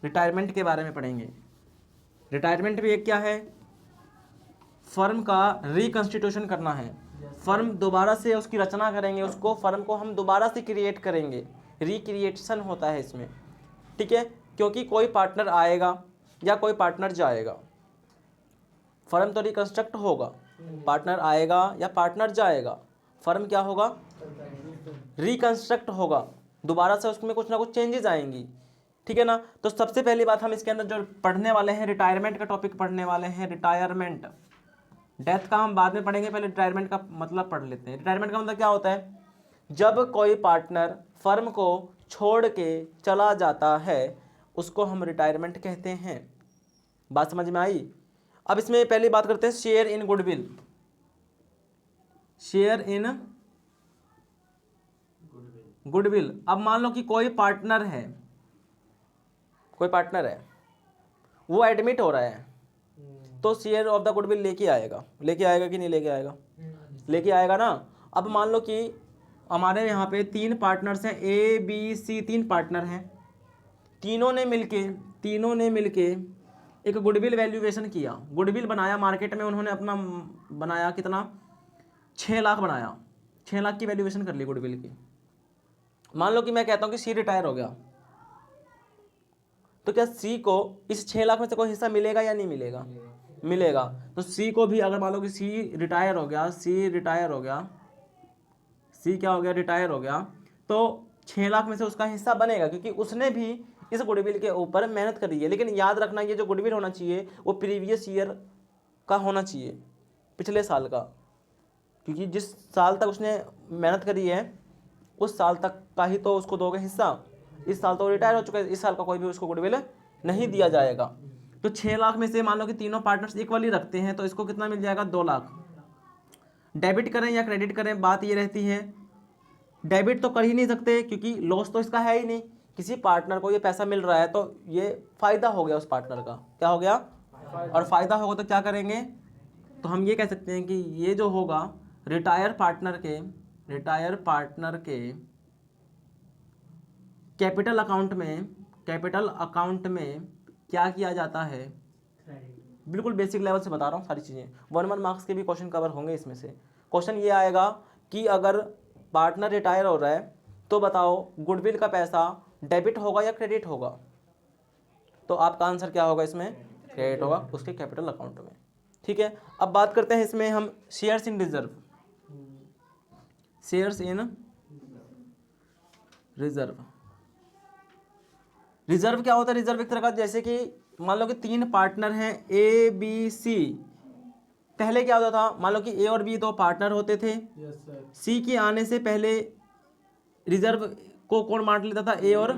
Retirement के बारे में पढ़ेंगे। रिटायरमेंट भी एक क्या है, फर्म का रिकंस्टिट्यूशन करना है, फर्म दोबारा से उसकी रचना करेंगे, उसको फर्म को हम दोबारा से क्रिएट करेंगे, रिक्रिएशन होता है इसमें, ठीक है। क्योंकि कोई पार्टनर आएगा या कोई पार्टनर जाएगा, फर्म तो रिकंस्ट्रक्ट होगा, पार्टनर आएगा या पार्टनर जाएगा, फर्म क्या होगा, रिकंस्ट्रक्ट होगा, दोबारा से उसमें कुछ ना कुछ चेंजेस आएंगी, ठीक है ना। तो सबसे पहली बात हम इसके अंदर जो पढ़ने वाले हैं, रिटायरमेंट का टॉपिक पढ़ने वाले हैं। रिटायरमेंट, डेथ का हम बाद में पढ़ेंगे, पहले रिटायरमेंट का मतलब पढ़ लेते हैं। रिटायरमेंट का मतलब क्या होता है, जब कोई पार्टनर फर्म को छोड़ के चला जाता है उसको हम रिटायरमेंट कहते हैं। बात समझ में आई। अब इसमें पहली बात करते हैं share in goodwill. Share in goodwill, अब मान लो कि कोई पार्टनर है, कोई पार्टनर है, वो एडमिट हो रहा है, तो शेयर ऑफ द गुडविल लेके आएगा, लेके आएगा कि नहीं लेके आएगा, लेके आएगा ना। अब मान लो कि हमारे यहाँ पे 3 पार्टनर्स हैं, ए बी सी, 3 पार्टनर हैं, तीनों ने मिलके एक गुडविल वैल्यूएशन किया, गुडविल बनाया मार्केट में, उन्होंने अपना बनाया कितना, 6 लाख बनाया, 6 लाख की वैल्यूएशन कर ली गुडविल की। मान लो कि मैं कहता हूँ कि सी रिटायर हो गया, तो क्या सी को इस 6 लाख में से कोई हिस्सा मिलेगा या नहीं मिलेगा, मिलेगा। तो सी को भी अगर मान लो कि सी रिटायर हो गया, सी क्या हो गया, रिटायर हो गया, तो 6 लाख में से उसका हिस्सा बनेगा, क्योंकि उसने भी इस गुडविल के ऊपर मेहनत करी है। लेकिन याद रखना, ये जो गुडविल होना चाहिए वो प्रीवियस ईयर का होना चाहिए, पिछले साल का, क्योंकि जिस साल तक उसने मेहनत करी है उस साल तक का ही तो उसको दोगे हिस्सा। इस साल तो रिटायर हो चुका है, इस साल का कोई भी उसको गुडविल नहीं दिया जाएगा। तो 6 लाख में से मान लो कि तीनों पार्टनर्स इक्वली रखते हैं, तो इसको कितना मिल जाएगा, 2 लाख। डेबिट करें या क्रेडिट करें, बात ये रहती है, डेबिट तो कर ही नहीं सकते क्योंकि लॉस तो इसका है ही नहीं। किसी पार्टनर को ये पैसा मिल रहा है तो ये फ़ायदा हो गया उस पार्टनर का, क्या हो गया, और फ़ायदा होगा तो क्या करेंगे, तो हम ये कह सकते हैं कि ये जो होगा रिटायर पार्टनर के कैपिटल अकाउंट में क्या किया जाता है। बिल्कुल बेसिक लेवल से बता रहा हूँ सारी चीज़ें, 1 मार्क्स के भी क्वेश्चन कवर होंगे इसमें से। क्वेश्चन ये आएगा कि अगर पार्टनर रिटायर हो रहा है तो बताओ गुडविल का पैसा डेबिट होगा या क्रेडिट होगा, तो आपका आंसर क्या होगा, इसमें क्रेडिट होगा उसके कैपिटल अकाउंट में, ठीक है। अब बात करते हैं इसमें हम shares in reserve. Shares in reserve क्या होता है, रिजर्व एक तरह का, जैसे कि मान लो कि 3 पार्टनर हैं ए बी सी, पहले क्या होता था, मान लो कि ए और बी 2 पार्टनर होते थे, सी के आने से पहले रिजर्व को कौन बांट लेता था, ए और,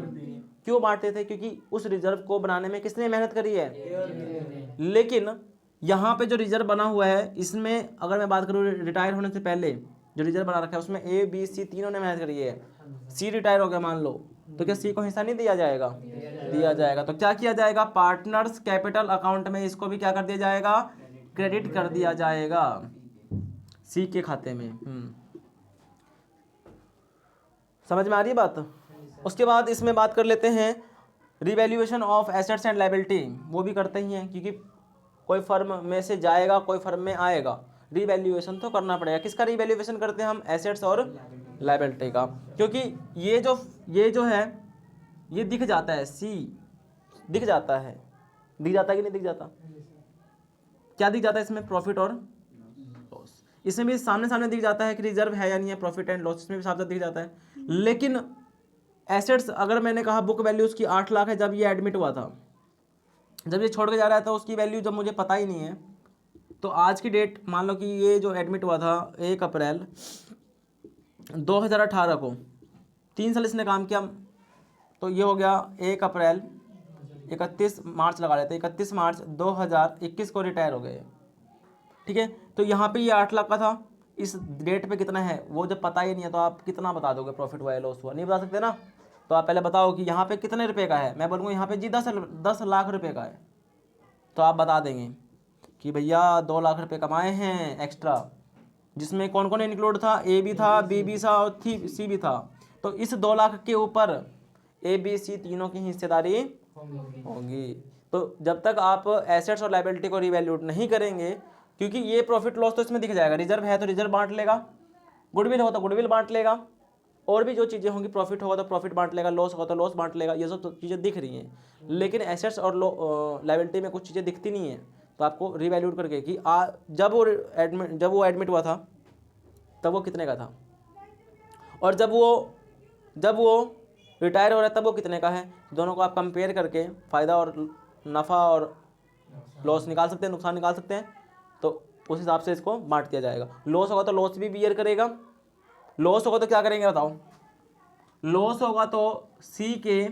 क्यों बांटते थे, क्योंकि उस रिजर्व को बनाने में किसने मेहनत करी है। लेकिन यहाँ पे जो रिजर्व बना हुआ है इसमें अगर मैं बात करूँ रिटायर होने से पहले जो रिजर्व बना रखा है उसमें ए बी सी तीनों ने मेहनत करी है, सी रिटायर हो गया मान लो, तो क्या सी को हिस्सा नहीं दिया जाएगा, दिया जाएगा। तो क्या किया जाएगा, पार्टनर्स कैपिटल अकाउंट में इसको भी क्या कर दिया जाएगा, क्रेडिट कर दिया जाएगा सी के खाते में। समझ में आ रही है बात। उसके बाद इसमें बात कर लेते हैं revaluation of assets and liability, वो भी करते ही हैं क्योंकि कोई फर्म में से जाएगा कोई फर्म में आएगा, रिवैल्यूएशन तो करना पड़ेगा। किसका रिवैल्यूएशन करते हैं हम, एसेट्स और लायबिलिटी का, क्योंकि ये जो है ये दिख जाता है, सी दिख जाता है, दिख जाता है कि नहीं दिख जाता, क्या दिख जाता है इसमें, प्रॉफिट और लॉस। इसमें भी सामने सामने दिख जाता है कि रिजर्व है या नहीं है, प्रॉफिट एंड लॉस इसमें भी साफ साफ दिख जाता है। लेकिन एसेट्स अगर मैंने कहा बुक वैल्यू उसकी 8 लाख है जब ये एडमिट हुआ था, जब ये छोड़ के जा रहा है तो उसकी वैल्यू जब मुझे पता ही नहीं है, तो आज की डेट मान लो कि ये जो एडमिट हुआ था 1 अप्रैल 2018 को, 3 साल इसने काम किया, तो ये हो गया 1 अप्रैल 31 मार्च लगा लेते हैं, 31 मार्च 2021 को रिटायर हो गए, ठीक है। तो यहाँ पे ये 8 लाख का था, इस डेट पे कितना है वो जब पता ही नहीं है तो आप कितना बता दोगे, प्रॉफिट हुआ है लॉस हुआ, नहीं बता सकते ना। तो आप पहले बताओ कि यहाँ पे कितने रुपए का है, मैं बोलूँगा यहाँ पे जी 10 लाख रुपए का है, तो आप बता देंगे कि भैया 2 लाख रुपए कमाए हैं एक्स्ट्रा, जिसमें कौन कौन इंक्लूड था, ए भी था, बी भी था और सी भी था। तो इस 2 लाख के ऊपर ए बी सी तीनों की हिस्सेदारी होगी। तो जब तक आप एसेट्स और लायबिलिटी को रिवैल्यूट नहीं करेंगे, क्योंकि ये प्रॉफिट लॉस तो इसमें दिख जाएगा, रिजर्व है तो रिजर्व बांट लेगा, गुडविल हो तो गुडविल बांट लेगा, और भी जो चीज़ें होंगी, प्रॉफिट होगा तो प्रॉफिट बांट लेगा, लॉस होगा तो लॉस बांट लेगा, ये सब तो चीज़ें दिख रही हैं। लेकिन एसेट्स और लायबिलिटी में कुछ चीज़ें दिखती नहीं है। तो आपको रिवैल्यूट करके कि जब वो एडमिट हुआ था तब वो कितने का था, और जब वो रिटायर हो रहा है तब वो कितने का है, दोनों को आप कंपेयर करके फ़ायदा और नफ़ा और लॉस निकाल सकते हैं, नुकसान निकाल सकते हैं। तो उस हिसाब से इसको बांट दिया जाएगा। लॉस होगा तो लॉस भी बियर करेगा, लॉस होगा तो क्या करेंगे बताओ, लॉस होगा तो सी के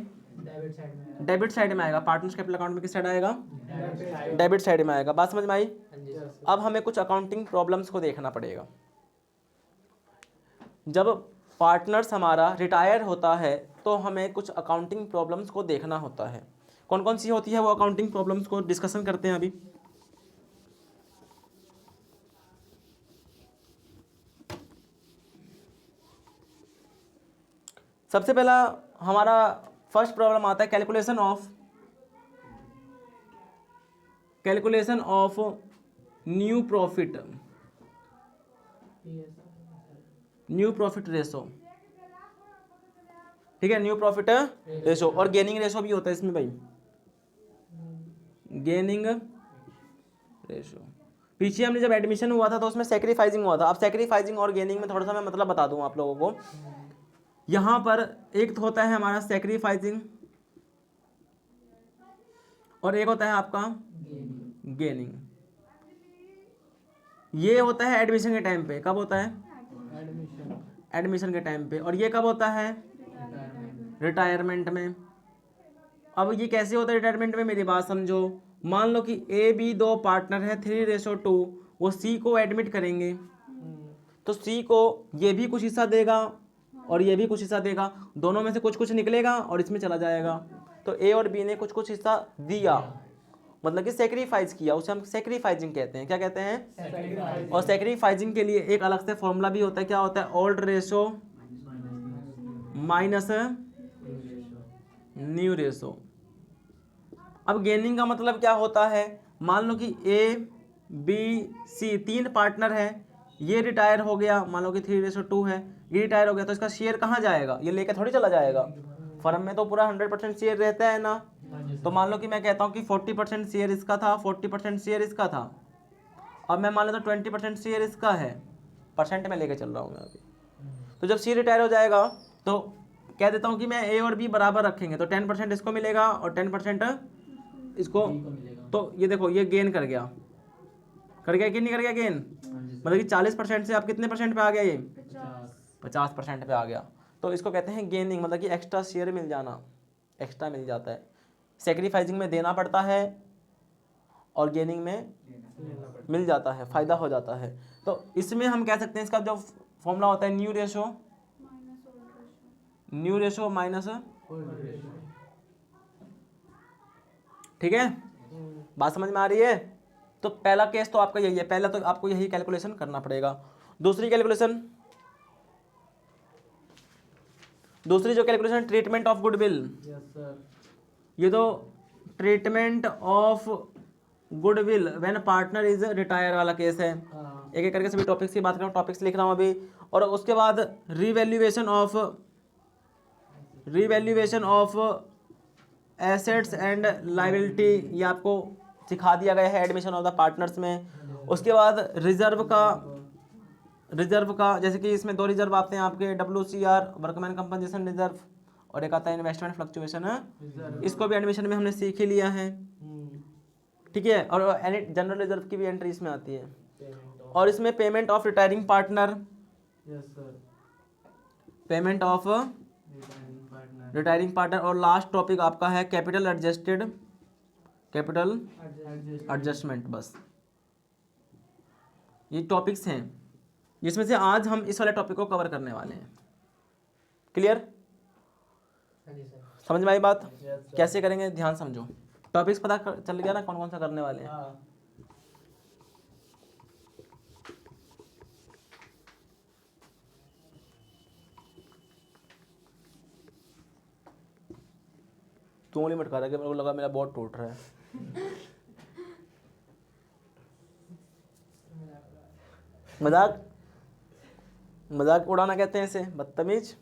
डेबिट साइड में आएगा, पार्टनर्स कैपिटल अकाउंट में किस साइड आएगा, डेबिट साइड में आएगा। बात समझ में आई। अब हमें कुछ अकाउंटिंग प्रॉब्लम्स को देखना पड़ेगा। जब पार्टनर्स हमारा रिटायर होता है तो हमें कुछ अकाउंटिंग प्रॉब्लम्स को देखना होता है। कौन कौन सी होती है वो अकाउंटिंग प्रॉब्लम्स को डिस्कशन करते हैं अभी। सबसे पहला हमारा फर्स्ट प्रॉब्लम आता है calculation of new profit ratio. ठीक है, न्यू प्रॉफिट रेशो, और गेनिंग रेशो भी होता है इसमें भाई, गेनिंग रेशो। पीछे हमने जब एडमिशन हुआ था तो उसमें सैक्रिफाइसिंग हुआ था। अब सैक्रिफाइसिंग और गेनिंग में थोड़ा सा मैं मतलब बता दूं आप लोगों को। यहाँ पर एक तो होता है हमारा सैक्रिफाइसिंग और एक होता है आपका गेनिंग। ये होता है एडमिशन के टाइम पे। कब होता है, एडमिशन के टाइम पे। और ये कब होता है, रिटायरमेंट में। अब ये कैसे होता है रिटायरमेंट में, मेरी बात समझो। मान लो कि ए बी दो पार्टनर है 3:2, वो सी को एडमिट करेंगे, तो सी को ये भी कुछ हिस्सा देगा और ये भी कुछ हिस्सा देगा, दोनों में से कुछ कुछ निकलेगा और इसमें चला जाएगा। तो ए और बी ने कुछ कुछ हिस्सा दिया, मतलब कि सेक्रीफाइस किया, उसे हम सेक्रीफाइजिंग कहते हैं। क्या कहते हैं, और सेक्रीफाइजिंग के लिए एक अलग से फॉर्मूला भी होता है। क्या होता है, old ratio minus new ratio. अब गेनिंग का मतलब क्या होता है, मान लो कि ए बी सी 3 पार्टनर है, ये रिटायर हो गया, मान लो कि 3:2 है, ये रिटायर हो गया, तो इसका शेयर कहाँ जाएगा, ये लेके थोड़ी चला जाएगा। फर्म में तो पूरा 100% शेयर रहता है ना। तो मान लो कि मैं कहता हूँ कि 40% शेयर इसका था, 40% शेयर इसका था। अब मैं मान लेता हूँ 20% शेयर इसका है, परसेंट में लेके चल रहा हूँ मैं अभी। तो जब सी रिटायर हो जाएगा तो कह देता हूँ कि मैं ए और बी बराबर रखेंगे, तो 10% इसको मिलेगा और 10% इसको। तो ये देखो, ये गेन कर गया कि नहीं कर गया गेन, मतलब कि 40% से आप कितने परसेंट पे आ गया, ये 50% पे आ गया। तो इसको कहते हैं गेनिंग, मतलब कि एक्स्ट्रा शेयर मिल जाना, एक्स्ट्रा मिल जाता है। सेक्रीफाइसिंग में देना पड़ता है और गेनिंग में मिल जाता है, फायदा हो जाता है। तो इसमें हम कह सकते हैं इसका जो फॉर्मूला होता है न्यू रेशो माइनस। ठीक है, बात समझ में आ रही है। तो पहला केस तो आपका यही है, पहला तो आपको यही कैलकुलेशन करना पड़ेगा। दूसरी जो कैलकुलेशन ट्रीटमेंट ऑफ गुडविल। ये तो treatment of goodwill when partner is retire वाला केस है। एक एक करके सभी टॉपिक्स की बात कर रहा हूँ, टॉपिक्स लिख रहा हूँ अभी। और उसके बाद revaluation of assets and liability, ये आपको सिखा दिया गया है एडमिशन ऑफ द पार्टनर्स में। उसके बाद रिजर्व का जैसे कि इसमें 2 रिजर्व आते हैं आपके, WCR वर्कमैन कंपनसेशन रिजर्व, और एक आता है इन्वेस्टमेंट फ्लक्चुएशन है। इसको भी एडमिशन में हमने सीख ही लिया है। ठीक है, और जनरल रिजर्व की भी एंट्री इसमें आती है। और इसमें payment of retiring partner, payment of retiring partner. और लास्ट टॉपिक आपका है कैपिटल एडजस्टमेंट। बस ये टॉपिक्स हैं जिसमें से आज हम इस वाले टॉपिक को कवर करने वाले हैं। क्लियर, समझ में आई बात। कैसे करेंगे ध्यान समझो, टॉपिक्स पता चल गया ना कौन कौन सा करने वाले हैं। तू उंगली मटका रहा है, मेरे को लगा मेरा बोर्ड टूट रहा है। मजाक मजाक उड़ाना कहते हैं इसे, बदतमीज।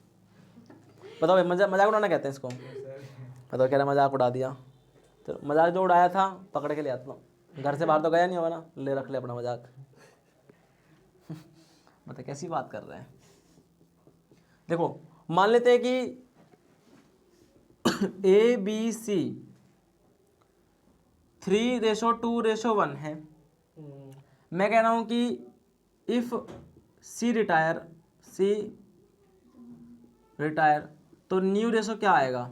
बताओ भाई, मजाक उड़ाना कहते हैं इसको। बताओ, कह रहा मजाक उड़ा दिया। तो मजाक जो उड़ाया था पकड़ के ले आता हूँ, घर से बाहर तो गया नहीं होगा ना, ले रख ले अपना मजाक। मतलब कैसी बात कर रहे हैं। देखो मान लेते हैं कि ABC 3:2:1 है। मैं कह रहा हूं कि इफ C रिटायर तो न्यू रेशो क्या आएगा।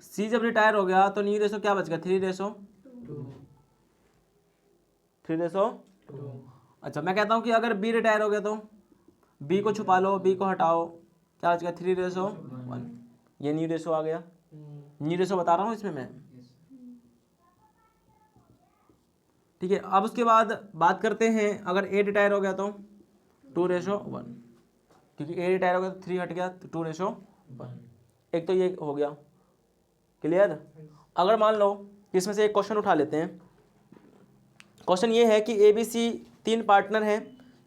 C जब रिटायर हो गया तो न्यू रेशो क्या बच गया, 3:2। अच्छा, मैं कहता हूं कि अगर B रिटायर हो गया तो B को छुपा लो, B को हटाओ, क्या बच गया 3:1। ये न्यू रेशो आ गया। न्यू रेशो बता रहा हूँ इसमें मैं, ठीक है। अब उसके बाद बात करते हैं, अगर A रिटायर हो गया तो 2:1, क्योंकि A रिटायर हो गया तो 3 हट गया तो 2:1। एक तो ये हो गया, क्लियर। अगर मान लो इसमें से एक क्वेश्चन उठा लेते हैं। क्वेश्चन ये है कि ABC 3 पार्टनर हैं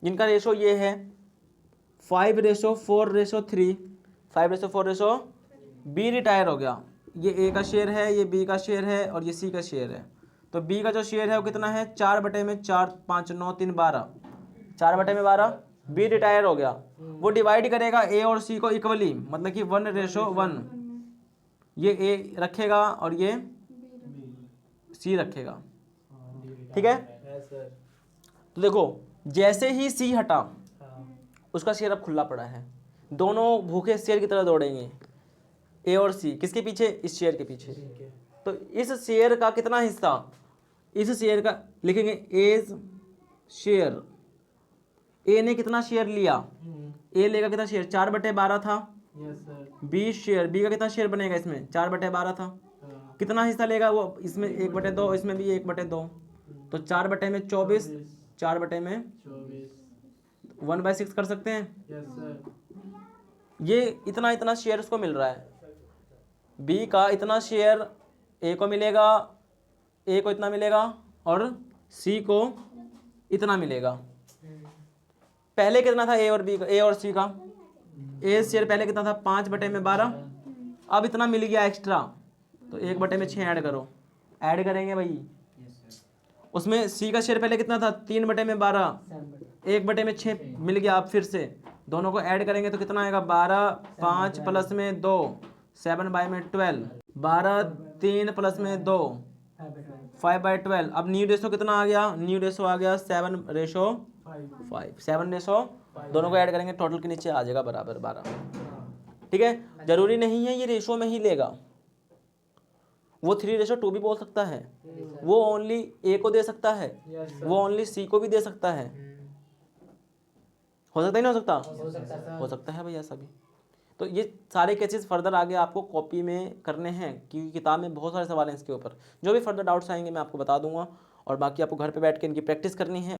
जिनका रेशो ये है 5:4:3। 5:4:, B रिटायर हो गया, ये A का शेयर है, ये B का शेयर है और ये C का शेयर है। तो B का जो शेयर है वो कितना है, 4/4, 5 9 3 12, 4/12। B रिटायर हो गया, वो डिवाइड करेगा A और C को इक्वली, मतलब कि 1:1। ये A रखेगा और ये C रखेगा, ठीक है। तो देखो जैसे ही C हटा उसका शेयर अब खुला पड़ा है, दोनों भूखे शेयर की तरह दौड़ेंगे, A और C किसके पीछे, इस शेयर के पीछे। तो इस शेयर का कितना हिस्सा, इस शेयर का लिखेंगे एज शेयर। A ने कितना शेयर लिया, A लेगा कितना शेयर, 4/12 था। B शेयर, B का कितना शेयर बनेगा इसमें, 4/12 था। कितना हिस्सा लेगा वो, इसमें 1/2, इसमें भी 1/2, तो 4/24, 1/6 कर सकते हैं। ये इतना शेयर उसको मिल रहा है, B का इतना शेयर A को मिलेगा, A को इतना मिलेगा और C को इतना मिलेगा। पहले कितना था A और C का, A शेयर पहले कितना था 5/12, अब इतना मिल गया एक्स्ट्रा, तो 1/6 ऐड करो, ऐड करेंगे भाई। उसमें C का शेयर पहले कितना था 3/12, 1/6 मिल गया। अब फिर से दोनों को ऐड करेंगे तो कितना आएगा, 12, 5 प्लस में 2, 7/12, 12, 3 प्लस में 2, 5/12। अब न्यू रेशो कितना आ गया, न्यू रेशो आ गया 7:5। 7 दोनों को ऐड करेंगे, टोटल के नीचे आ जाएगा बराबर 12, ठीक है। जरूरी नहीं है ये रेशो में ही लेगा, वो 3:2 भी बोल सकता है, वो ओनली A को दे सकता है, वो ओनली C को भी दे सकता है। हो सकता है नहीं हो सकता, हो सकता है भाई ऐसा भी। तो ये सारे केसेस फर्दर आगे आपको कॉपी में करने हैं, क्योंकि किताब में बहुत सारे सवाल हैं इसके ऊपर। जो भी फर्दर डाउट्स आएंगे मैं आपको बता दूंगा, और बाकी आपको घर पे बैठ के इनकी प्रैक्टिस करनी है।